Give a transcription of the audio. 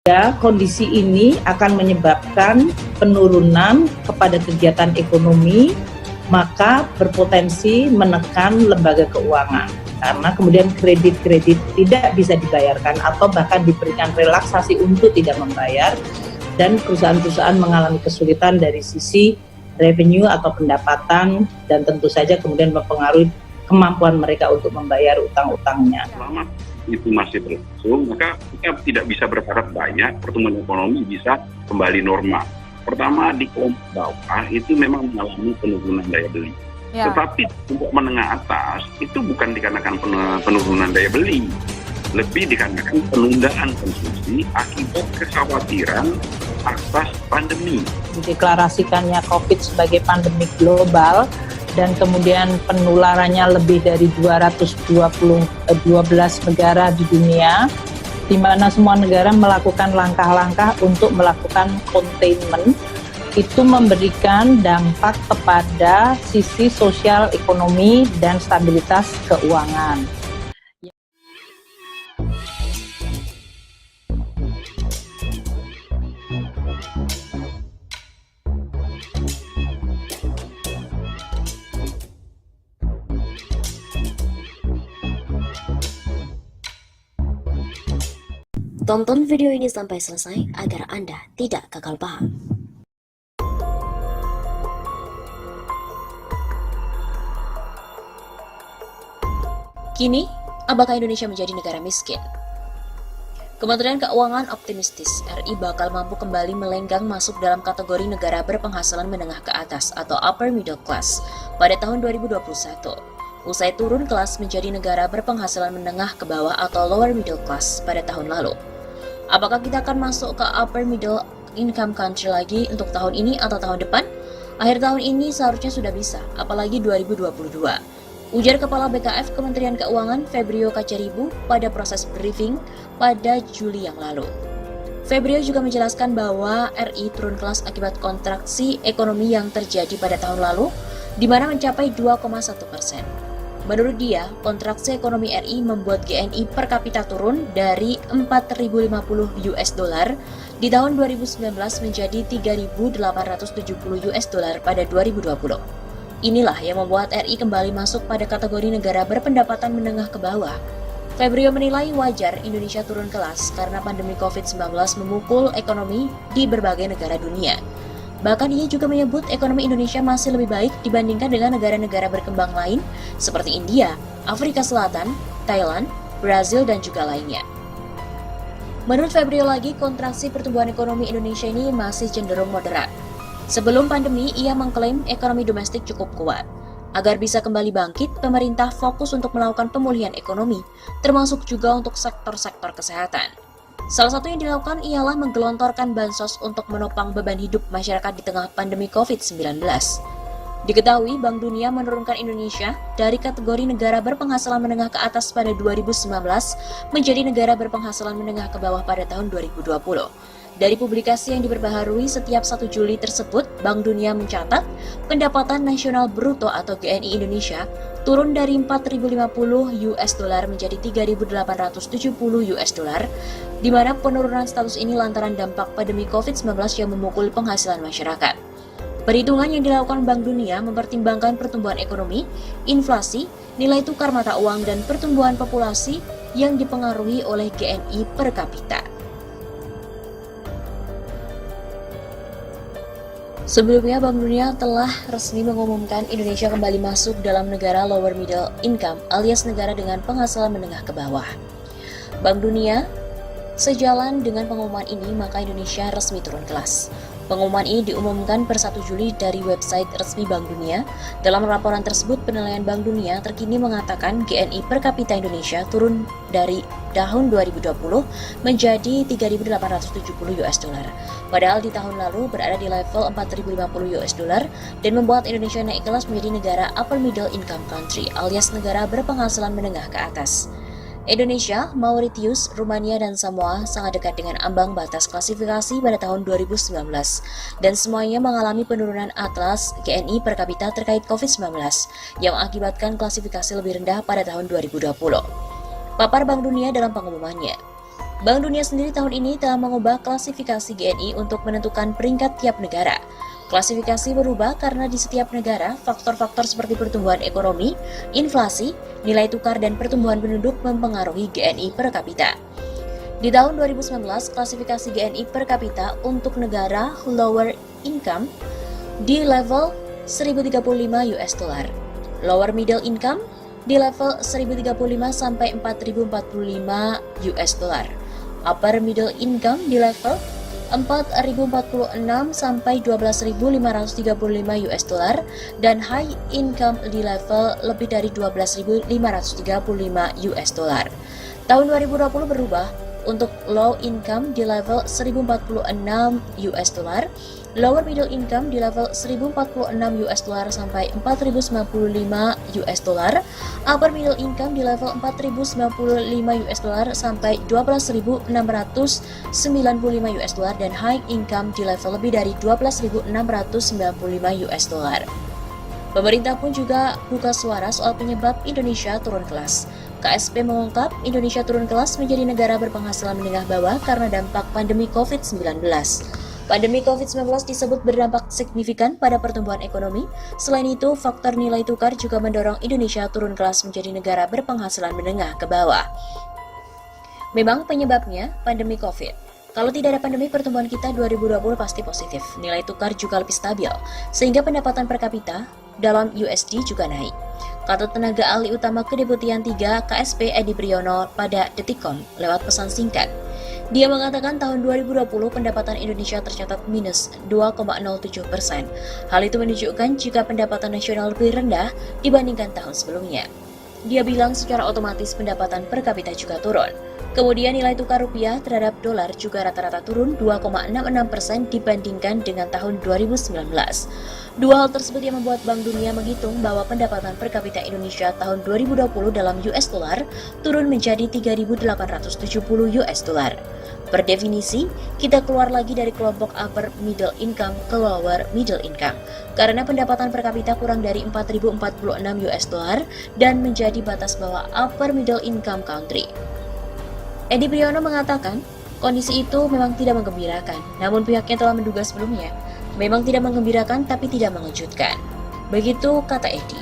Ya, kondisi ini akan menyebabkan penurunan kepada kegiatan ekonomi, maka berpotensi menekan lembaga keuangan. Karena kemudian kredit-kredit tidak bisa dibayarkan atau bahkan diberikan relaksasi untuk tidak membayar, dan perusahaan-perusahaan mengalami kesulitan dari sisi revenue atau pendapatan, dan tentu saja kemudian mempengaruhi kemampuan mereka untuk membayar utang-utangnya. Selama itu masih berlangsung, maka kita tidak bisa berharap banyak pertumbuhan ekonomi bisa kembali normal. Pertama, di kelompok bawah itu memang mengalami penurunan daya beli. Ya. Tetapi untuk menengah atas itu bukan dikarenakan penurunan daya beli, lebih dikarenakan penundaan konsumsi akibat kekhawatiran atas pandemi. Dideklarasikannya COVID sebagai pandemi global dan kemudian penularannya lebih dari 212 negara di dunia, di mana semua negara melakukan langkah-langkah untuk melakukan containment, itu memberikan dampak kepada sisi sosial ekonomi dan stabilitas keuangan. Tonton video ini sampai selesai agar Anda tidak gagal paham. Kini, apakah Indonesia menjadi negara miskin? Kementerian Keuangan optimistis RI bakal mampu kembali melenggang masuk dalam kategori negara berpenghasilan menengah ke atas atau upper middle class pada tahun 2021. Usai turun kelas menjadi negara berpenghasilan menengah ke bawah atau lower middle class pada tahun lalu. Apakah kita akan masuk ke upper middle income country lagi untuk tahun ini atau tahun depan? Akhir tahun ini seharusnya sudah bisa, apalagi 2022. Ujar Kepala BKF Kementerian Keuangan Febrio Kacaribu pada proses briefing pada Juli yang lalu. Febrio juga menjelaskan bahwa RI turun kelas akibat kontraksi ekonomi yang terjadi pada tahun lalu, di mana mencapai 2,1%. Menurut dia, kontraksi ekonomi RI membuat GNI per kapita turun dari 4.050 US dollar di tahun 2019 menjadi 3.870 US dollar pada 2020. Inilah yang membuat RI kembali masuk pada kategori negara berpendapatan menengah ke bawah. Febrio menilai wajar Indonesia turun kelas karena pandemi COVID-19 memukul ekonomi di berbagai negara dunia. Bahkan ia juga menyebut ekonomi Indonesia masih lebih baik dibandingkan dengan negara-negara berkembang lain seperti India, Afrika Selatan, Thailand, Brazil, dan juga lainnya. Menurut Febrio lagi, kontraksi pertumbuhan ekonomi Indonesia ini masih cenderung moderat. Sebelum pandemi, ia mengklaim ekonomi domestik cukup kuat. Agar bisa kembali bangkit, pemerintah fokus untuk melakukan pemulihan ekonomi, termasuk juga untuk sektor-sektor kesehatan. Salah satu yang dilakukan ialah menggelontorkan bansos untuk menopang beban hidup masyarakat di tengah pandemi COVID-19. Diketahui, Bank Dunia menurunkan Indonesia dari kategori negara berpenghasilan menengah ke atas pada 2019 menjadi negara berpenghasilan menengah ke bawah pada tahun 2020. Dari publikasi yang diperbaharui setiap 1 Juli tersebut, Bank Dunia mencatat pendapatan nasional bruto atau GNI Indonesia turun dari 4.050 US dollar menjadi 3.870 US dollar, di mana penurunan status ini lantaran dampak pandemi COVID-19 yang memukul penghasilan masyarakat. Perhitungan yang dilakukan Bank Dunia mempertimbangkan pertumbuhan ekonomi, inflasi, nilai tukar mata uang, dan pertumbuhan populasi yang dipengaruhi oleh GNI per kapita. Sebelumnya, Bank Dunia telah resmi mengumumkan Indonesia kembali masuk dalam negara lower middle income alias negara dengan penghasilan menengah ke bawah. Bank Dunia, sejalan dengan pengumuman ini, maka Indonesia resmi turun kelas. Pengumuman ini diumumkan per 1 Juli dari website resmi Bank Dunia. Dalam laporan tersebut, penilaian Bank Dunia terkini mengatakan GNI per kapita Indonesia turun dari tahun 2020 menjadi 3.870 US dollar. Padahal di tahun lalu berada di level 4.050 US dollar dan membuat Indonesia naik kelas menjadi negara upper middle income country alias negara berpenghasilan menengah ke atas. Indonesia, Mauritius, Rumania, dan Samoa sangat dekat dengan ambang batas klasifikasi pada tahun 2019 dan semuanya mengalami penurunan atlas GNI per kapita terkait COVID-19 yang mengakibatkan klasifikasi lebih rendah pada tahun 2020. Papar Bank Dunia dalam pengumumannya. Bank Dunia sendiri tahun ini telah mengubah klasifikasi GNI untuk menentukan peringkat tiap negara. Klasifikasi berubah karena di setiap negara, faktor-faktor seperti pertumbuhan ekonomi, inflasi, nilai tukar, dan pertumbuhan penduduk mempengaruhi GNI per kapita. Di tahun 2019, klasifikasi GNI per kapita untuk negara lower income di level 1035 US dollar, lower middle income di level 1035 sampai 4045 US dollar, upper middle income di level 4.046 sampai 12.535 US dollar, dan high income di level lebih dari 12.535 US dollar. Tahun 2020 berubah untuk low income di level 1046 US dollar, lower middle income di level 1046 US dollar sampai 4095 US dollar, upper middle income di level 4095 US dollar sampai 12.695 US dollar, dan high income di level lebih dari 12.695 US dollar. Pemerintah pun juga buka suara soal penyebab Indonesia turun kelas. KSP mengungkap Indonesia turun kelas menjadi negara berpenghasilan menengah bawah karena dampak pandemi COVID-19. Pandemi COVID-19 disebut berdampak signifikan pada pertumbuhan ekonomi. Selain itu, faktor nilai tukar juga mendorong Indonesia turun kelas menjadi negara berpenghasilan menengah ke bawah. Memang penyebabnya pandemi COVID. Kalau tidak ada pandemi, pertumbuhan kita 2020 pasti positif. Nilai tukar juga lebih stabil, sehingga pendapatan per kapita dalam USD juga naik. Kata tenaga ahli utama Kedeputian 3 KSP Edi Priyono pada Detikcom lewat pesan singkat. Dia mengatakan tahun 2020 pendapatan Indonesia tercatat minus 2,07%. Hal itu menunjukkan jika pendapatan nasional lebih rendah dibandingkan tahun sebelumnya. Dia bilang secara otomatis pendapatan per kapita juga turun. Kemudian nilai tukar rupiah terhadap dolar juga rata-rata turun 2,66% dibandingkan dengan tahun 2019. Dua hal tersebut yang membuat Bank Dunia menghitung bahwa pendapatan per kapita Indonesia tahun 2020 dalam US dollar turun menjadi 3.870 US dollar. Per definisi, kita keluar lagi dari kelompok upper middle income ke lower middle income karena pendapatan per kapita kurang dari 4.046 US dollar dan menjadi batas bawah upper middle income country. Edi Priyono mengatakan, kondisi itu memang tidak menggembirakan, namun pihaknya telah menduga sebelumnya. Memang tidak menggembirakan tapi tidak mengejutkan. Begitu kata Edi.